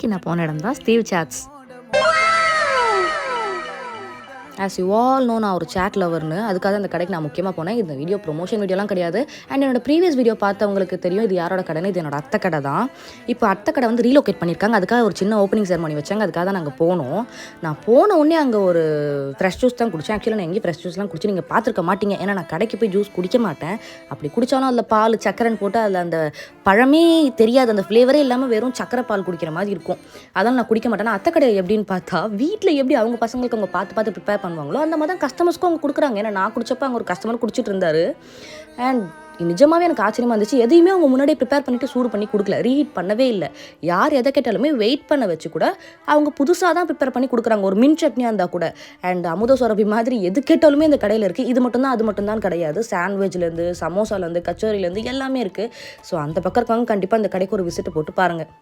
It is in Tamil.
இன்றைக்கி நான் போன இடம் தான் ஸ்டீவ் சாட்ஸ். ஆஸ் யூ ஆல் நோ, நான் ஒரு சேட் லவர்னு. அதுக்காக அந்த கடைக்கு நான் முக்கியமாக போனேன். இந்த வீடியோ ப்ரொமோஷன் வீடியோலாம் கிடையாது. அண்ட் என்னோட ப்ரீவியஸ் வீடியோ பார்த்தவங்களுக்கு தெரியும் இது யாரோட கடைன்னு. இது என்னோட அத்தை கடை தான். இப்போ அத்தை கடை வந்து ரீலோகேட் பண்ணியிருக்காங்க. அதுக்காக ஒரு சின்ன ஓப்பனிங் செரமனி வச்சாங்க. அதுக்காக தான் நாங்கள் போனோம். நான் போன உடனே அங்கே ஒரு ஃப்ரெஷ் ஜூஸ் தான் குடித்தேன். ஆக்சுவலாக நான் எங்கேயும் ஃப்ரெஷ் ஜூஸ்லாம் குடிச்சு நீங்கள் பார்த்துருக்க மாட்டீங்க. ஏன்னா நான் கடைக்கு போய் ஜூஸ் குடிக்க மாட்டேன். அப்படி குடித்தாலும் அதில் பால் சக்கரைன்னு போட்டு அதில் அந்த பழமே தெரியாது, அந்த ஃப்ளேவரே இல்லாமல் வெறும் சக்கரை பால் குடிக்கிற மாதிரி இருக்கும். அதெல்லாம் நான் குடிக்க மாட்டேன். அத்தை கடை எப்படின்னு பார்த்தா வீட்டில் எப்படி அவங்க பசங்களுக்கு அவங்க பார்த்து ப்ரிப்பேர் பண்ணுவாங்களோ அந்த மாதிரி தான் கஸ்டமர்ஸ்க்கும் அவங்க கொடுக்குறாங்க. ஏன்னா நான் குடிச்சப்போ அங்கே ஒரு கஸ்டமர் குடிச்சிட்டு இருந்தாரு. அண்ட் நிஜமாவே எனக்கு ஆச்சரியமாக இருந்துச்சு. எதையுமே அவங்க முன்னாடியே ப்ரிப்பேர் பண்ணிவிட்டு சூடு பண்ணி கொடுக்கல, ரீஹீட் பண்ணவே இல்லை. யார் எதை கேட்டாலுமே வெயிட் பண்ண வச்சு கூட அவங்க புதுசாக தான் ப்ரிப்பேர் பண்ணி கொடுக்குறாங்க. ஒரு மின் சட்னியாக இருந்தால் கூட. அண்ட் அமுத சுரபி மாதிரி எது கேட்டாலுமே இந்த கடையில் இருக்குது. இது மட்டும்தான் அது மட்டும்தான் கிடையாது. சாண்ட்விச்லேருந்து சமோசாலேருந்து கச்சோரிலேருந்து எல்லாமே இருக்குது. ஸோ அந்த பக்கம் இருக்கவங்க கண்டிப்பாக இந்த கடைக்கு ஒரு விசிட் போட்டு பாருங்கள்.